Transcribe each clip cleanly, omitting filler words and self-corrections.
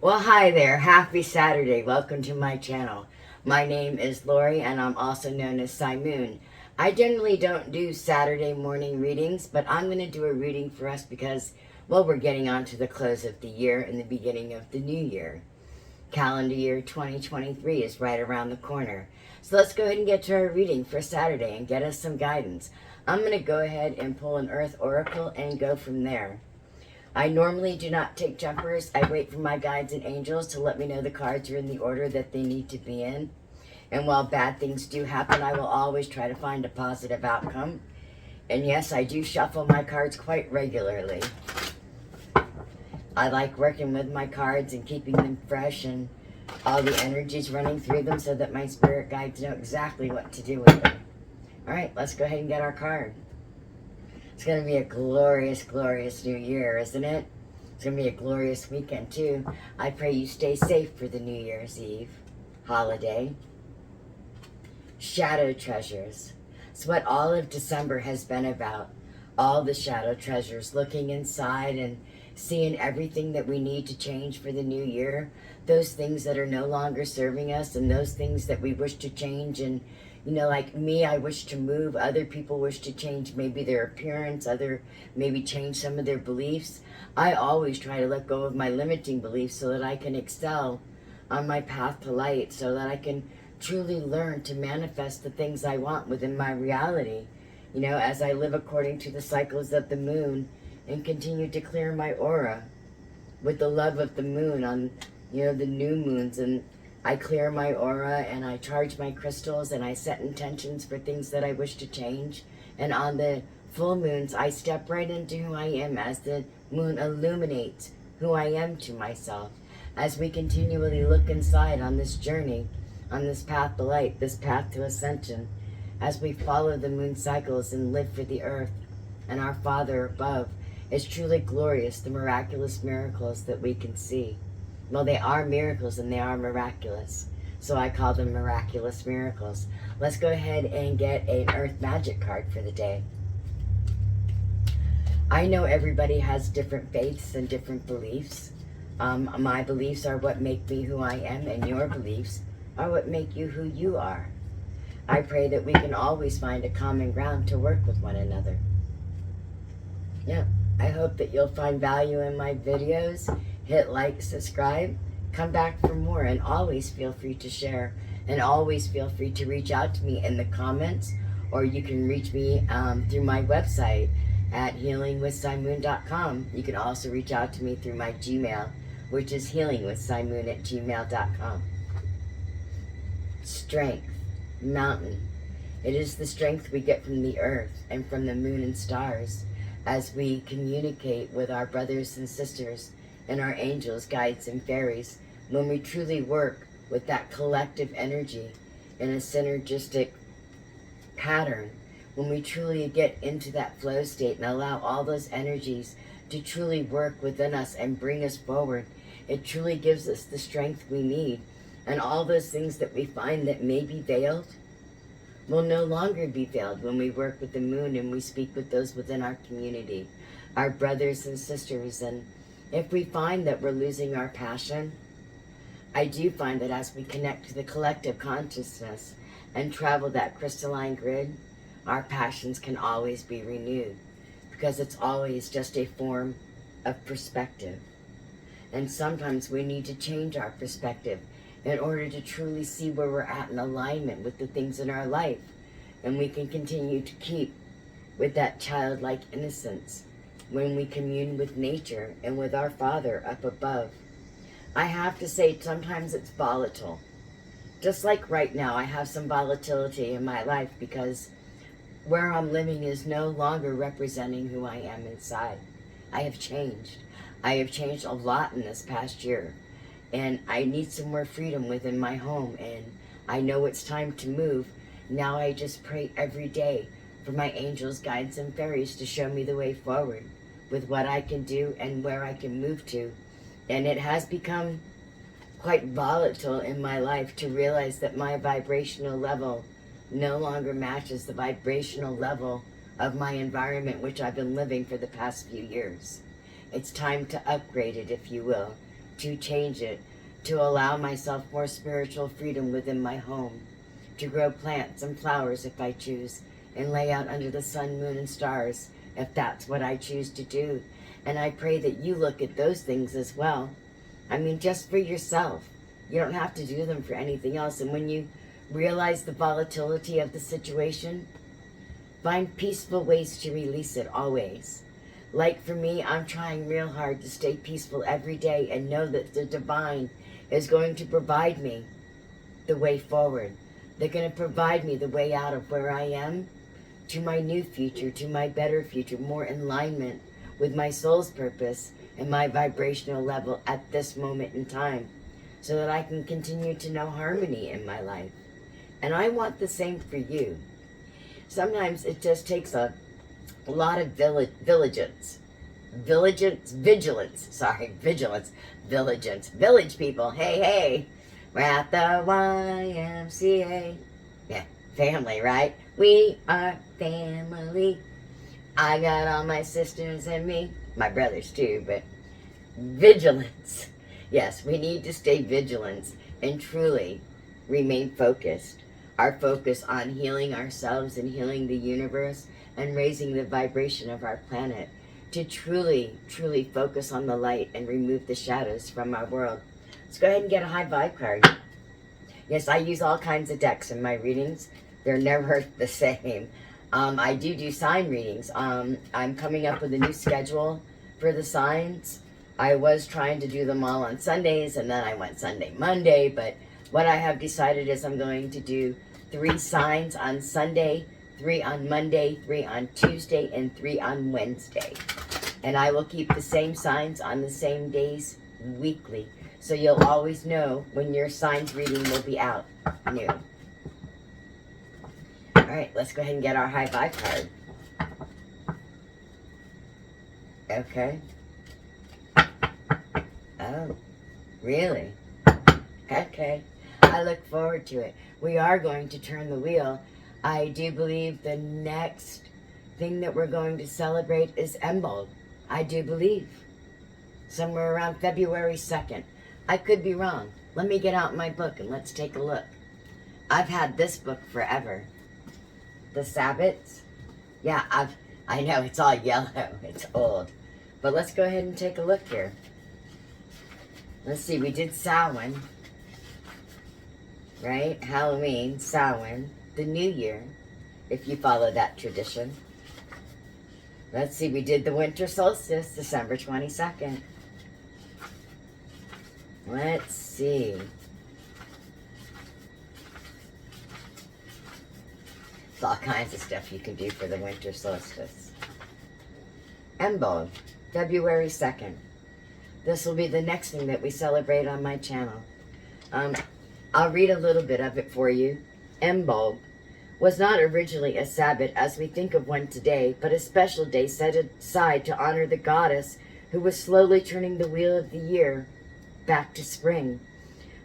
Well, hi there. Happy Saturday. Welcome to my channel. My name is Lori, and I'm also known as Simoon. I generally don't do Saturday morning readings, but I'm going to do a reading for us because, well, we're getting on to the close of the year and the beginning of the new year. Calendar year 2023 is right around the corner. So let's go ahead and get to our reading for Saturday and get us some guidance. I'm going to go ahead and pull an Earth Oracle and go from there. I normally do not take jumpers. I wait for my guides and angels to let me know the cards are in the order that they need to be in. And while bad things do happen, I will always try to find a positive outcome. And yes, I do shuffle my cards quite regularly. I like working with my cards and keeping them fresh and all the energies running through them so that my spirit guides know exactly what to do with them. All right, let's go ahead and get our card. It's going to be a glorious, glorious new year, isn't it? It's going to be a glorious weekend, too. I pray you stay safe for the New Year's Eve holiday. Shadow treasures. It's what all of December has been about. All the shadow treasures, looking inside and seeing everything that we need to change for the new year. Those things that are no longer serving us and those things that we wish to change. And you know, like me, I wish to move. Other people wish to change maybe their appearance, maybe change some of their beliefs. I always try to let go of my limiting beliefs so that I can excel on my path to light, so that I can truly learn to manifest the things I want within my reality. You know, as I live according to the cycles of the moon and continue to clear my aura with the love of the moon on, you know, the new moons, and I clear my aura and I charge my crystals and I set intentions for things that I wish to change. And on the full moons, I step right into who I am as the moon illuminates who I am to myself. As we continually look inside on this journey, on this path to light, this path to ascension, as we follow the moon cycles and live for the earth and our Father above, it's truly glorious, the miraculous miracles that we can see. Well, they are miracles and they are miraculous. So I call them miraculous miracles. Let's go ahead and get an Earth Magic card for the day. I know everybody has different faiths and different beliefs. My beliefs are what make me who I am, and your beliefs are what make you who you are. I pray that we can always find a common ground to work with one another. Yeah, I hope that you'll find value in my videos. Hit like, subscribe, come back for more, and always feel free to share. And always feel free to reach out to me in the comments, or you can reach me through my website at healingwithsimoon.com. You can also reach out to me through my Gmail, which is healingwithsimoon@gmail.com. Strength, mountain. It is the strength we get from the earth and from the moon and stars as we communicate with our brothers and sisters and our angels, guides, and fairies, when we truly work with that collective energy in a synergistic pattern, when we truly get into that flow state and allow all those energies to truly work within us and bring us forward, it truly gives us the strength we need. And all those things that we find that may be veiled will no longer be veiled when we work with the moon and we speak with those within our community, our brothers and sisters. And if we find that we're losing our passion, I do find that as we connect to the collective consciousness and travel that crystalline grid, our passions can always be renewed, because it's always just a form of perspective. And sometimes we need to change our perspective in order to truly see where we're at in alignment with the things in our life. And we can continue to keep with that childlike innocence when we commune with nature and with our Father up above. I have to say, sometimes it's volatile. Just like right now, I have some volatility in my life because where I'm living is no longer representing who I am inside. I have changed. I have changed a lot in this past year. And I need some more freedom within my home. And I know it's time to move. Now I just pray every day for my angels, guides, and fairies to show me the way forward with what I can do and where I can move to. And it has become quite volatile in my life to realize that my vibrational level no longer matches the vibrational level of my environment, which I've been living for the past few years. It's time to upgrade it, if you will, to change it, to allow myself more spiritual freedom within my home, to grow plants and flowers if I choose, and lay out under the sun, moon, and stars if that's what I choose to do. And I pray that you look at those things as well. I mean, just for yourself. You don't have to do them for anything else. And when you realize the volatility of the situation, find peaceful ways to release it always. Like for me, I'm trying real hard to stay peaceful every day and know that the divine is going to provide me the way forward. They're going to provide me the way out of where I am to my new future, to my better future, more in alignment with my soul's purpose and my vibrational level at this moment in time, so that I can continue to know harmony in my life. And I want the same for you. Sometimes it just takes a lot of vigilance, village people, hey, we're at the YMCA. Yeah, family, right? We are family. I got all my sisters and me, my brothers too, but vigilance. Yes, we need to stay vigilant and truly remain focused. Our focus on healing ourselves and healing the universe and raising the vibration of our planet to truly, truly focus on the light and remove the shadows from our world. Let's go ahead and get a high vibe card. Yes, I use all kinds of decks in my readings. They're never the same. I do sign readings. I'm coming up with a new schedule for the signs. I was trying to do them all on Sundays, and then I went Sunday, Monday, but what I have decided is I'm going to do 3 signs on Sunday, 3 on Monday, 3 on Tuesday, and 3 on Wednesday. And I will keep the same signs on the same days weekly, so you'll always know when your signs reading will be out new. Alright, let's go ahead and get our high vibe card. Okay. Oh, really? Okay. I look forward to it. We are going to turn the wheel. I do believe the next thing that we're going to celebrate is Imbolc. I do believe. Somewhere around February 2nd. I could be wrong. Let me get out my book and let's take a look. I've had this book forever. The Sabbats. Yeah, I know it's all yellow. It's old. But let's go ahead and take a look here. Let's see, we did Samhain, right? Halloween, Samhain, the New Year, if you follow that tradition. Let's see, we did the winter solstice, December 22nd. Let's see. There's all kinds of stuff you can do for the winter solstice. Imbolc, February 2nd. This will be the next thing that we celebrate on my channel. I'll read a little bit of it for you. Imbolc was not originally a Sabbath as we think of one today, but a special day set aside to honor the goddess who was slowly turning the wheel of the year back to spring.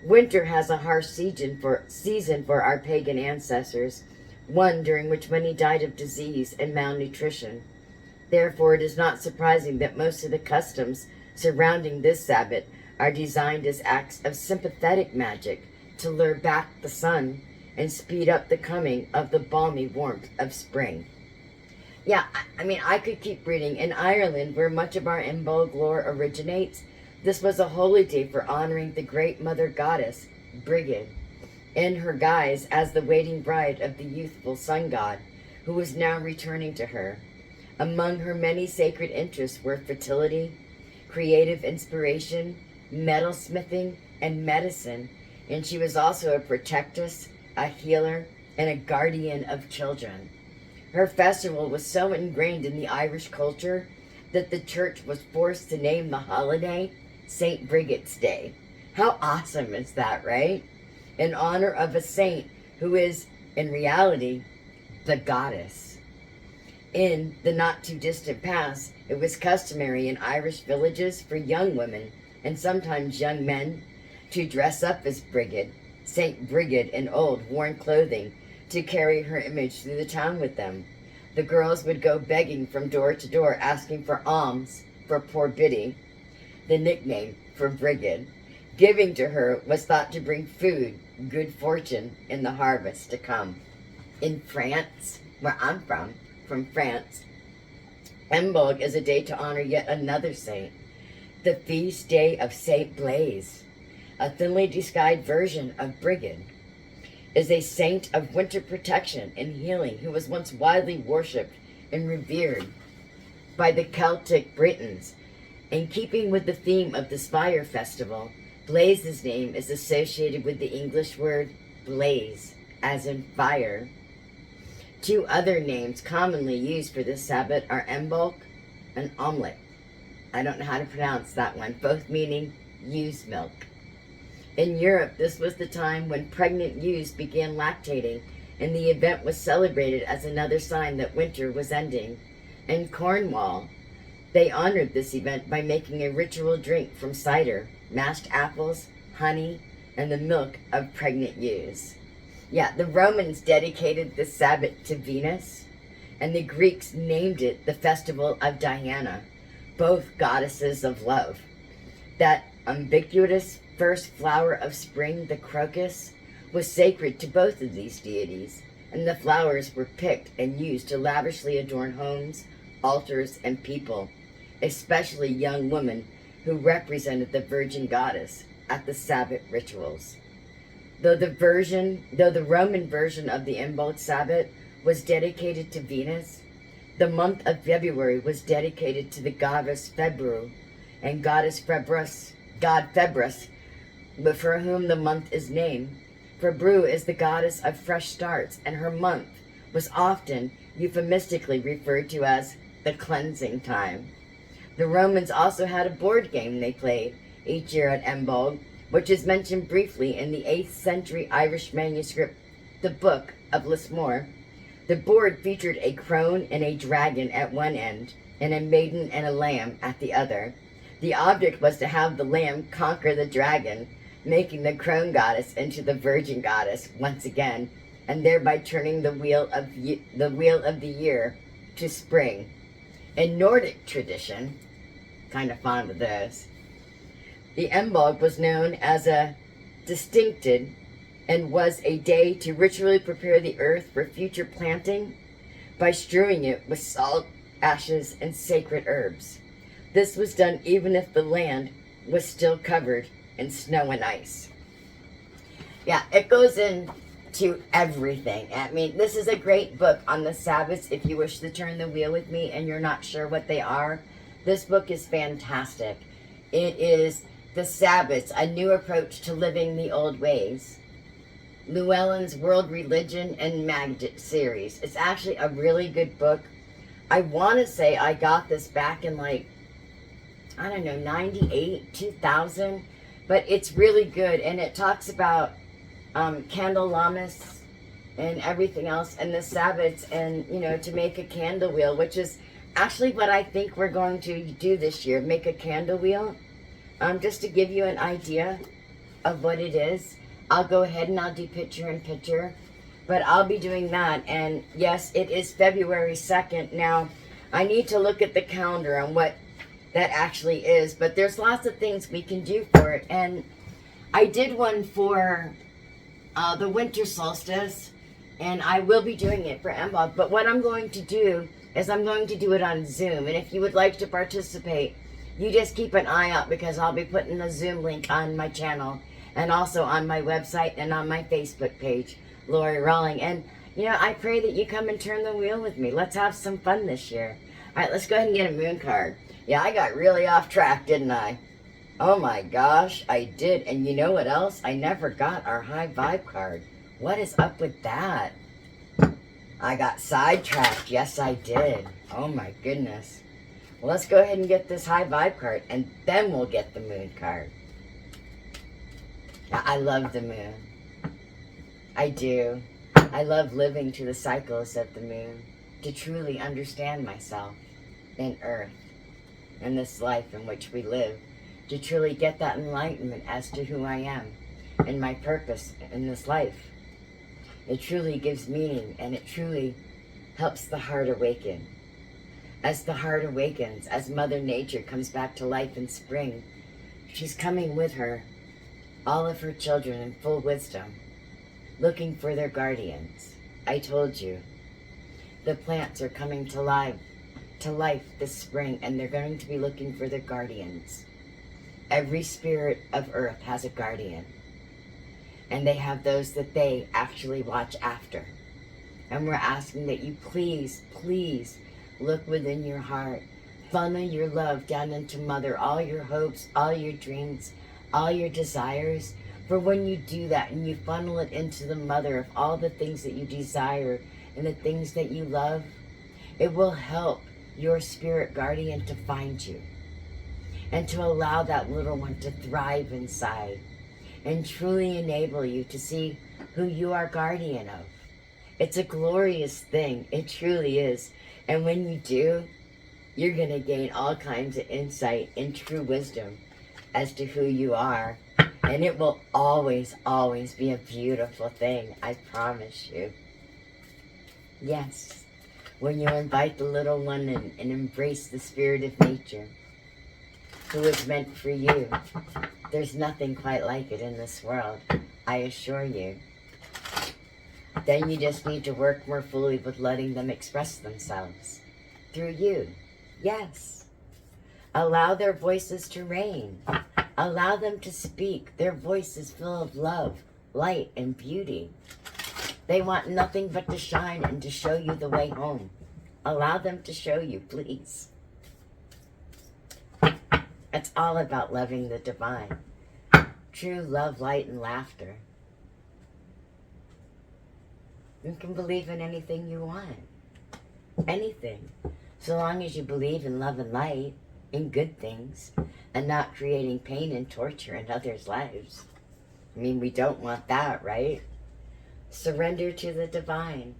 Winter has a harsh season for our pagan ancestors, one during which many died of disease and malnutrition. Therefore, it is not surprising that most of the customs surrounding this Sabbath are designed as acts of sympathetic magic to lure back the sun and speed up the coming of the balmy warmth of spring. Yeah, I mean, I could keep reading. In Ireland, where much of our Imbolc lore originates, this was a holy day for honoring the great mother goddess, Brigid, in her guise as the waiting bride of the youthful sun god, who was now returning to her. Among her many sacred interests were fertility, creative inspiration, metalsmithing, and medicine, and she was also a protectress, a healer, and a guardian of children. Her festival was so ingrained in the Irish culture that the church was forced to name the holiday St. Brigid's Day. How awesome is that, right? In honor of a saint who is, in reality, the goddess. In the not-too-distant past, it was customary in Irish villages for young women, and sometimes young men, to dress up as Brigid, Saint Brigid in old, worn clothing, to carry her image through the town with them. The girls would go begging from door to door, asking for alms for poor Biddy, the nickname for Brigid. Giving to her was thought to bring food, good fortune in the harvest to come. In France, where I'm from France, Imbolc is a day to honor yet another saint, the feast day of Saint Blaise. A thinly disguised version of Brigid is a saint of winter protection and healing who was once widely worshipped and revered by the Celtic Britons. In keeping with the theme of this fire festival, Blaise's name is associated with the English word blaze, as in fire. Two other names commonly used for this Sabbat are Imbolc and Omelette. I don't know how to pronounce that one, both meaning ewe's milk. In Europe, this was the time when pregnant ewes began lactating, and the event was celebrated as another sign that winter was ending. In Cornwall, they honored this event by making a ritual drink from cider, mashed apples, honey, and the milk of pregnant ewes. Yeah, the Romans dedicated the Sabbath to Venus, and the Greeks named it the Festival of Diana, both goddesses of love. That ubiquitous first flower of spring, the crocus, was sacred to both of these deities, and the flowers were picked and used to lavishly adorn homes, altars, and people, especially young women who represented the Virgin Goddess at the Sabbath rituals. Though the Roman version of the Imbolc Sabbath was dedicated to Venus, the month of February was dedicated to the goddess Febru and god Februs, for whom the month is named. Febru is the goddess of fresh starts, and her month was often euphemistically referred to as the cleansing time. The Romans also had a board game they played each year at Imbolc, which is mentioned briefly in the 8th century Irish manuscript, the Book of Lismore. The board featured a crone and a dragon at one end, and a maiden and a lamb at the other. The object was to have the lamb conquer the dragon, making the crone goddess into the virgin goddess once again, and thereby turning the wheel of the year to spring. In Nordic tradition, kind of fond of this, the Imbolc was known as a distincted and was a day to ritually prepare the earth for future planting by strewing it with salt, ashes, and sacred herbs. This was done even if the land was still covered in snow and ice. Yeah, it goes into everything. I mean, this is a great book on the Sabbaths. If you wish to turn the wheel with me and you're not sure what they are, this book is fantastic. It is The Sabbaths, A New Approach to Living the Old Ways. Llewellyn's World Religion and Magic series. It's actually a really good book. I want to say I got this back in 98, 2000, but it's really good, and it talks about Candlemas and everything else, and the Sabbaths, and, to make a candle wheel, which is actually what I think we're going to do this year, make a candle wheel, just to give you an idea of what it is. I'll go ahead and I'll do picture-in-picture, but I'll be doing that. And yes, it is February 2nd. Now, I need to look at the calendar on what that actually is, but there's lots of things we can do for it. And I did one for the winter solstice, and I will be doing it for Imbolc. But what I'm going to do is I'm going to do it on Zoom. And if you would like to participate, you just keep an eye out, because I'll be putting the Zoom link on my channel and also on my website and on my Facebook page, Lori Rawling. And, I pray that you come and turn the wheel with me. Let's have some fun this year. All right, let's go ahead and get a moon card. Yeah, I got really off track, didn't I? Oh my gosh, I did. And you know what else? I never got our high vibe card. What is up with that? I got sidetracked. Yes, I did. Oh my goodness. Well, let's go ahead and get this high vibe card, and then we'll get the moon card. I love the moon. I do. I love living to the cycles of the moon, to truly understand myself in Earth, in this life in which we live, to truly get that enlightenment as to who I am and my purpose in this life. It truly gives meaning, and it truly helps the heart awaken. As the heart awakens, as Mother Nature comes back to life in spring, She's coming with her, all of her children in full wisdom, looking for their guardians. I told you, the plants are coming to life this spring, and they're going to be looking for their guardians. Every spirit of earth has a guardian, and they have those that they actually watch after. And we're asking that you please, please look within your heart, funnel your love down into Mother, all your hopes, all your dreams, all your desires. For when you do that and you funnel it into the Mother of all the things that you desire and the things that you love, it will help your spirit guardian to find you and to allow that little one to thrive inside and truly enable you to see who you are guardian of. It's a glorious thing. It truly is. And when you do, you're going to gain all kinds of insight and true wisdom as to who you are. And it will always, always be a beautiful thing. I promise you. Yes. When you invite the little one and embrace the spirit of nature, who is meant for you, there's nothing quite like it in this world, I assure you. Then you just need to work more fully with letting them express themselves through you. Yes. Allow their voices to reign. Allow them to speak. Their voice is full of love, light, and beauty. They want nothing but to shine and to show you the way home. Allow them to show you, please. It's all about loving the divine. True love, light, and laughter. You can believe in anything you want. Anything. So long as you believe in love and light, in good things, and not creating pain and torture in others' lives. I mean, we don't want that, right? Surrender to the divine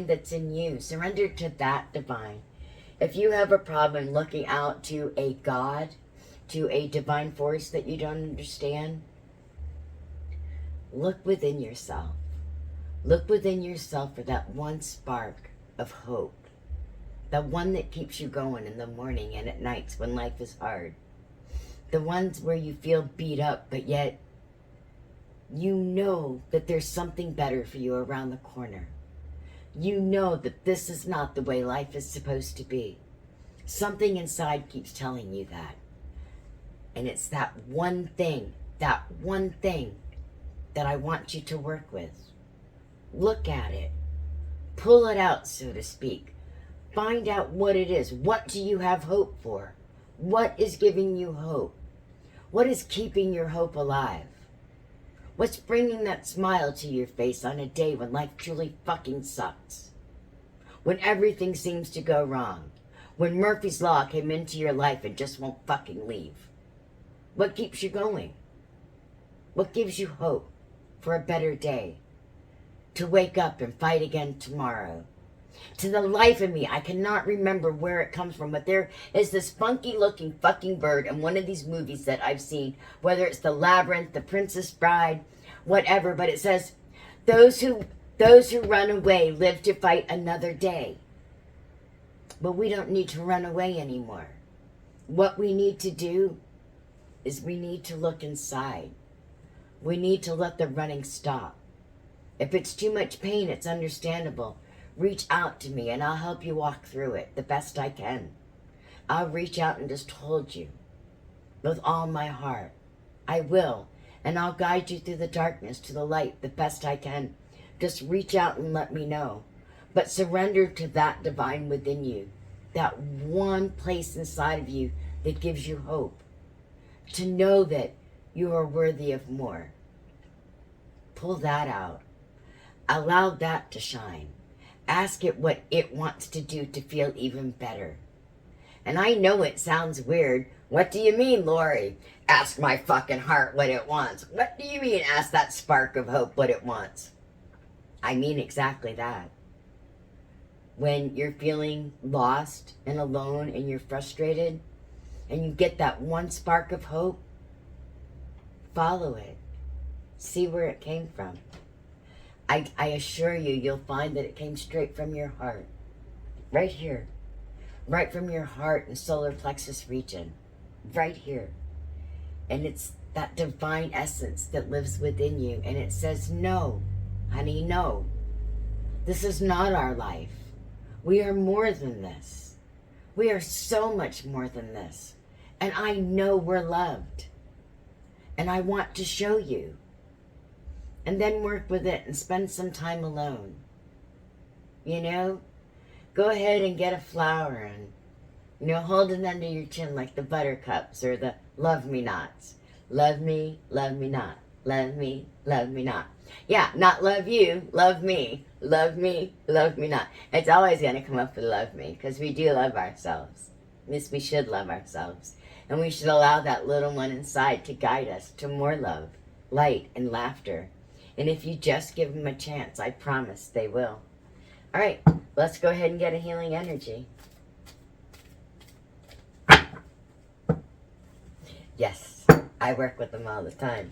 that's in you. Surrender to that divine. If you have a problem looking out to a God, to a divine force that you don't understand, look within yourself. Look within yourself for that one spark of hope. The one that keeps you going in the morning and at nights when life is hard. The ones where you feel beat up, but yet you know that there's something better for you around the corner. You know that this is not the way life is supposed to be. Something inside keeps telling you that. And it's that one thing that I want you to work with. Look at it. Pull it out, so to speak. Find out what it is. What do you have hope for? What is giving you hope? What is keeping your hope alive? What's bringing that smile to your face on a day when life truly fucking sucks? When everything seems to go wrong? When Murphy's Law came into your life and just won't fucking leave? What keeps you going? What gives you hope for a better day? To wake up and fight again tomorrow? To the life of me, I cannot remember where it comes from, but there is this funky looking fucking bird in one of these movies that I've seen, whether it's The Labyrinth, The Princess Bride, whatever, but it says, those who run away live to fight another day. But we don't need to run away anymore. What we need to do is we need to look inside. We need to let the running stop. If it's too much pain, it's understandable. Reach out to me and I'll help you walk through it the best I can. I'll reach out and just hold you with all my heart. I will. And I'll guide you through the darkness to the light the best I can. Just reach out and let me know. But surrender to that divine within you. That one place inside of you that gives you hope. To know that you are worthy of more. Pull that out. Allow that to shine. Ask it what it wants to do to feel even better. And I know it sounds weird. What do you mean, Lori? Ask my fucking heart what it wants. What do you mean, ask that spark of hope what it wants? I mean exactly that. When you're feeling lost and alone and you're frustrated and you get that one spark of hope, follow it. See where it came from. I assure you, you'll find that it came straight from your heart. Right here. Right from your heart and solar plexus region. Right here. And it's that divine essence that lives within you. And it says, no, honey, no. This is not our life. We are more than this. We are so much more than this. And I know we're loved. And I want to show you. And then work with it and spend some time alone. You know? Go ahead and get a flower and, you know, hold it under your chin like the buttercups or the love me nots. Love me not. Love me not. Yeah, not love you, love me. Love me not. It's always going to come up with love me, because we do love ourselves. Yes, we should love ourselves. And we should allow that little one inside to guide us to more love, light, and laughter. And if you just give them a chance, I promise they will. All right, let's go ahead and get a healing energy. Yes, I work with them all the time.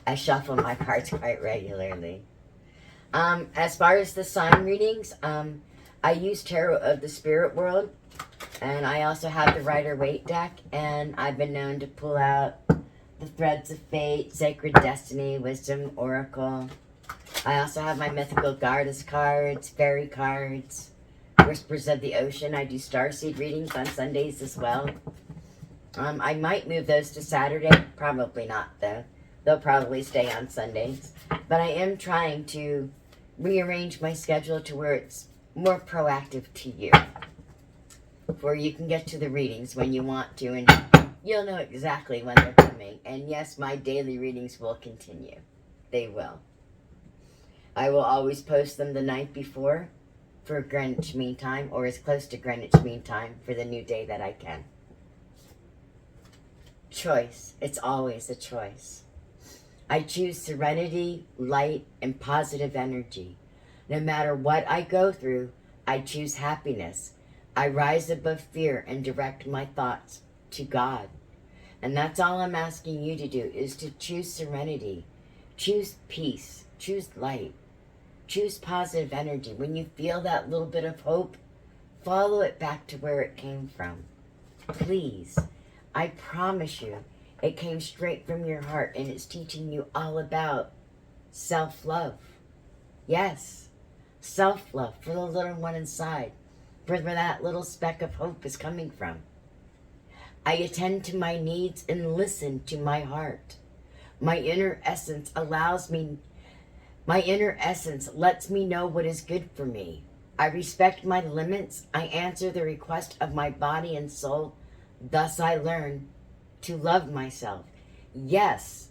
I shuffle my cards quite regularly. As far as the sign readings, I use Tarot of the Spirit World, and I also have the Rider-Waite deck, and I've been known to pull out the Threads of Fate, Sacred Destiny, Wisdom, Oracle. I also have my Mythical Goddess cards, Fairy cards, Whispers of the Ocean. I do starseed readings on Sundays as well. I might move those to Saturday. Probably not, though. They'll probably stay on Sundays. But I am trying to rearrange my schedule to where it's more proactive to you. Where you can get to the readings when you want to, and you'll know exactly when they're coming. And yes, my daily readings will continue. They will. I will always post them the night before for Greenwich Mean Time, or as close to Greenwich Mean Time for the new day that I can. Choice. It's always a choice. I choose serenity, light, and positive energy. No matter what I go through, I choose happiness. I rise above fear and direct my thoughts to God. And that's all I'm asking you to do, is to choose serenity, choose peace, choose light, choose positive energy. When you feel that little bit of hope, follow it back to where it came from. Please, I promise you, it came straight from your heart, and it's teaching you all about self-love. Yes, self-love for the little one inside, where that little speck of hope is coming from. I attend to my needs and listen to my heart. My inner essence lets me know what is good for me. I respect my limits. I answer the request of my body and soul. Thus I learn to love myself. Yes,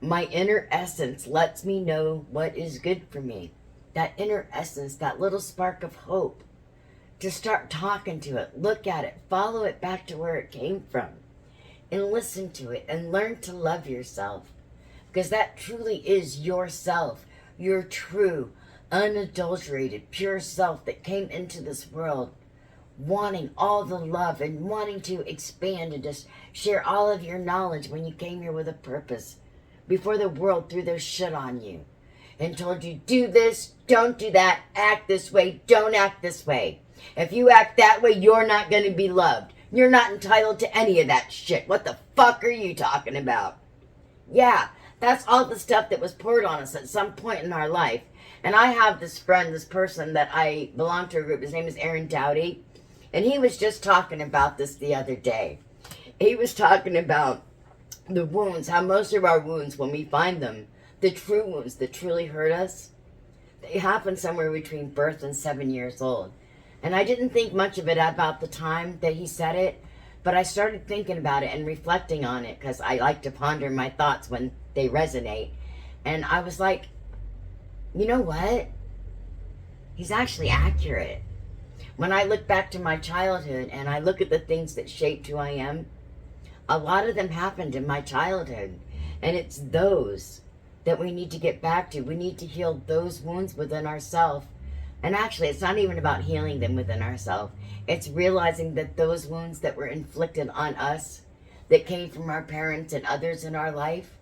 my inner essence lets me know what is good for me. That inner essence, that little spark of hope. To start talking to it, look at it, follow it back to where it came from, and listen to it, and learn to love yourself. Because that truly is yourself, your true, unadulterated, pure self that came into this world wanting all the love and wanting to expand and just share all of your knowledge when you came here with a purpose, before the world threw their shit on you and told you, do this, don't do that, act this way, don't act this way. If you act that way, you're not going to be loved. You're not entitled to any of that shit. What the fuck are you talking about? Yeah, that's all the stuff that was poured on us at some point in our life. And I have this friend, this person that I belong to a group. His name is Aaron Dowdy. And he was just talking about this the other day. He was talking about the wounds, how most of our wounds, when we find them, the true wounds that truly hurt us, they happen somewhere between birth and 7 years old. And I didn't think much of it about the time that he said it, but I started thinking about it and reflecting on it, because I like to ponder my thoughts when they resonate. And I was like, you know what? He's actually accurate. When I look back to my childhood and I look at the things that shaped who I am, a lot of them happened in my childhood. And it's those that we need to get back to. We need to heal those wounds within ourselves. And actually, it's not even about healing them within ourselves. It's realizing that those wounds that were inflicted on us, that came from our parents and others in our life,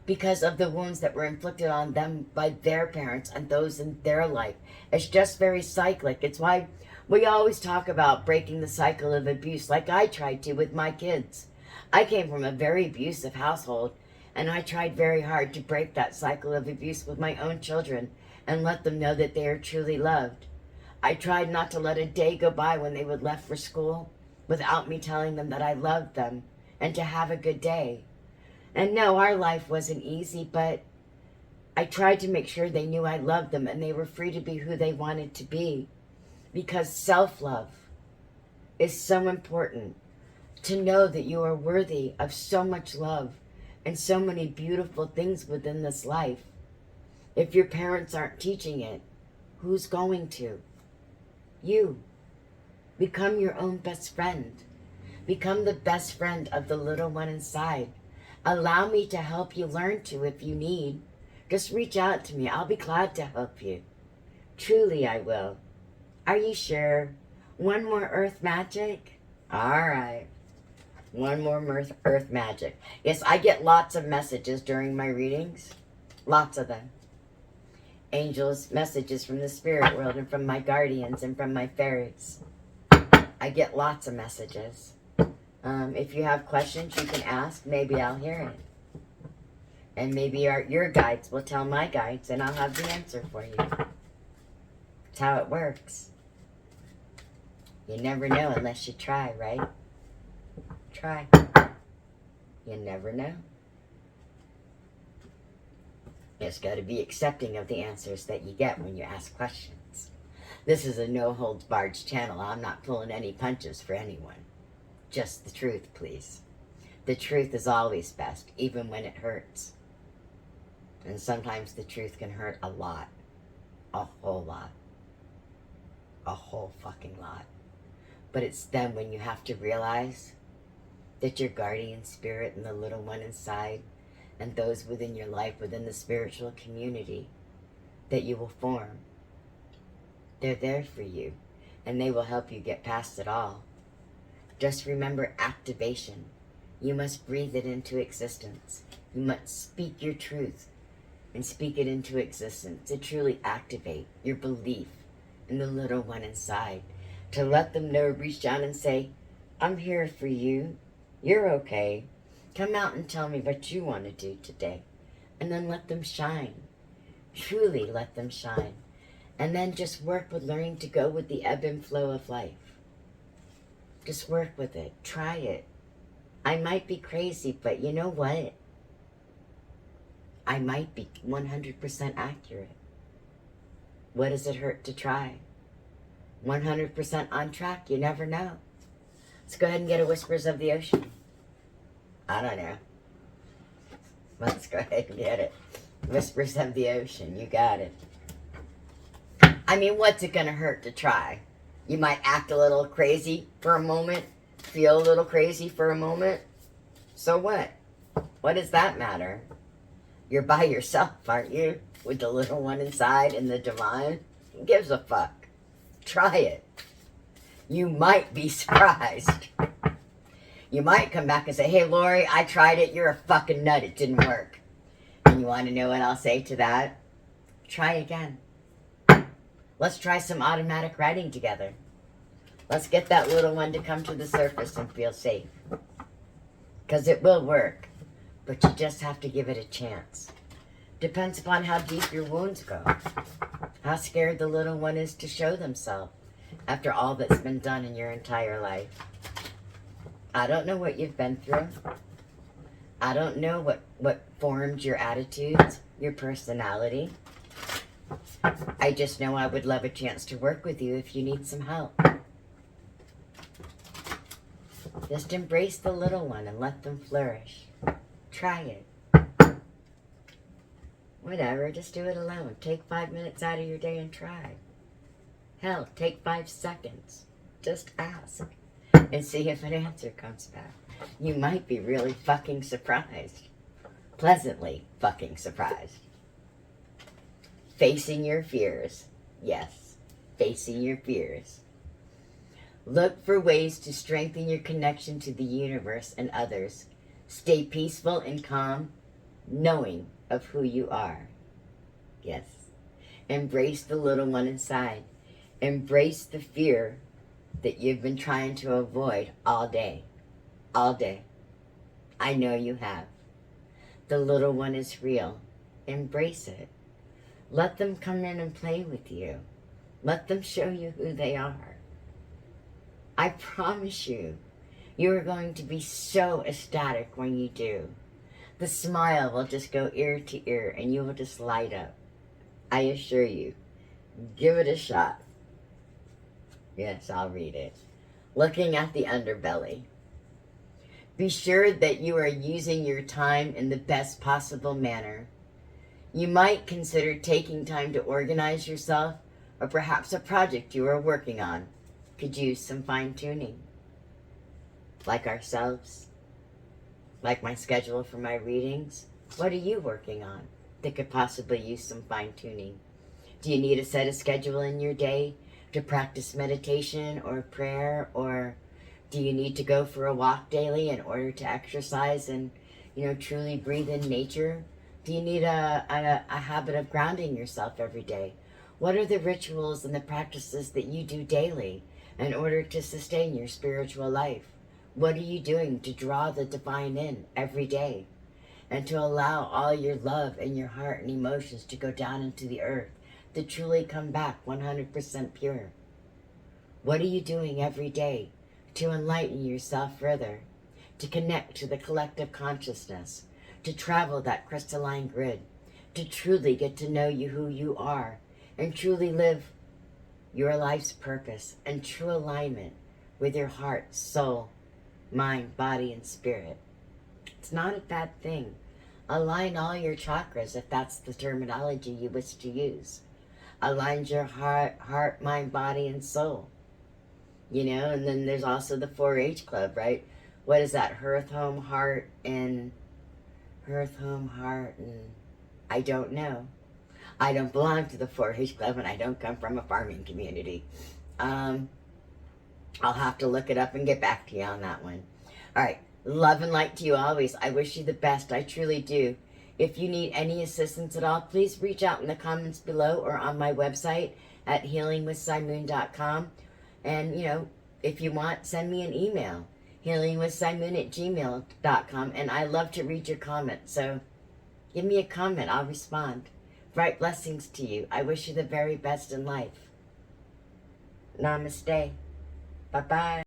because of the wounds that were inflicted on them by their parents and those in their life. It's just very cyclic. It's why we always talk about breaking the cycle of abuse, like I tried to with my kids. I came from a very abusive household, and I tried very hard to break that cycle of abuse with my own children and let them know that they are truly loved. I tried not to let a day go by when they would left for school without me telling them that I loved them and to have a good day. And no, our life wasn't easy, but I tried to make sure they knew I loved them and they were free to be who they wanted to be. Because self-love is so important. To know that you are worthy of so much love and so many beautiful things within this life. If your parents aren't teaching it, who's going to? You. Become your own best friend. Become the best friend of the little one inside. Allow me to help you learn to if you need. Just reach out to me. I'll be glad to help you. Truly I will. Are you sure? One more earth magic? All right. One more earth magic. Yes, I get lots of messages during my readings. Lots of them. Angels, messages from the spirit world and from my guardians and from my fairies. I get lots of messages. If you have questions, you can ask. Maybe I'll hear it. And maybe your guides will tell my guides and I'll have the answer for you. That's how it works. You never know unless you try, right? Try. You never know. You just got to be accepting of the answers that you get when you ask questions. This is a no-holds-barred channel. I'm not pulling any punches for anyone. Just the truth, please. The truth is always best, even when it hurts. And sometimes the truth can hurt a lot. A whole lot. A whole fucking lot. But it's then when you have to realize that your guardian spirit and the little one inside and those within your life, within the spiritual community that you will form, they're there for you and they will help you get past it all. Just remember activation. You must breathe it into existence. You must speak your truth and speak it into existence to truly activate your belief in the little one inside. To let them know, reach down and say, I'm here for you. You're okay. Come out and tell me what you want to do today. And then let them shine. Truly let them shine. And then just work with learning to go with the ebb and flow of life. Just work with it. Try it. I might be crazy, but you know what? I might be 100% accurate. What does it hurt to try? 100% on track, you never know. Let's go ahead and get a Whispers of the Ocean. I don't know. Let's go ahead and get it. Whispers of the Ocean, you got it. I mean, what's it gonna hurt to try? You might act a little crazy for a moment, feel a little crazy for a moment. So what? What does that matter? You're by yourself, aren't you? With the little one inside and the divine? Who gives a fuck? Try it. You might be surprised. You might come back and say, hey, Lori, I tried it. You're a fucking nut. It didn't work. And you want to know what I'll say to that? Try again. Let's try some automatic writing together. Let's get that little one to come to the surface and feel safe. Because it will work. But you just have to give it a chance. Depends upon how deep your wounds go. How scared the little one is to show themselves after all that's been done in your entire life. I don't know what you've been through. I don't know what formed your attitudes, your personality. I just know I would love a chance to work with you if you need some help. Just embrace the little one and let them flourish. Try it. Whatever, just do it alone. Take 5 minutes out of your day and try. Hell, take 5 seconds. Just ask. And see if an answer comes back. You might be really fucking surprised. Pleasantly fucking surprised. Facing your fears. Yes, facing your fears. Look for ways to strengthen your connection to the universe and others. Stay peaceful and calm, knowing of who you are. Yes. Embrace the little one inside. Embrace the fear that you've been trying to avoid all day. All day. I know you have. The little one is real. Embrace it. Let them come in and play with you. Let them show you who they are. I promise you, you are going to be so ecstatic when you do. The smile will just go ear to ear and you will just light up. I assure you. Give it a shot. Yes, I'll read it. Looking at the underbelly. Be sure that you are using your time in the best possible manner. You might consider taking time to organize yourself, or perhaps a project you are working on could use some fine-tuning. Like ourselves, like my schedule for my readings. What are you working on that could possibly use some fine-tuning? Do you need to set a schedule in your day to practice meditation or prayer, or do you need to go for a walk daily in order to exercise and, truly breathe in nature? Do you need a habit of grounding yourself every day? What are the rituals and the practices that you do daily in order to sustain your spiritual life? What are you doing to draw the divine in every day and to allow all your love and your heart and emotions to go down into the earth, to truly come back 100% pure? What are you doing every day to enlighten yourself further, to connect to the collective consciousness, to travel that crystalline grid, to truly get to know you who you are and truly live your life's purpose in true alignment with your heart, soul, mind, body, and spirit? It's not a bad thing. Align all your chakras, if that's the terminology you wish to use. Align your heart, mind, body, and soul. And then there's also the 4-H club, right? What is that? Hearth, home, heart, and I don't know. I don't belong to the 4-H club, and I don't come from a farming community. I'll have to look it up and get back to you on that one. All right. Love and light to you always. I wish you the best. I truly do. If you need any assistance at all, please reach out in the comments below or on my website at healingwithSimoon.com. And, if you want, send me an email, healingwithSimoon@gmail.com. And I love to read your comments. So give me a comment. I'll respond. Bright blessings to you. I wish you the very best in life. Namaste. Bye-bye.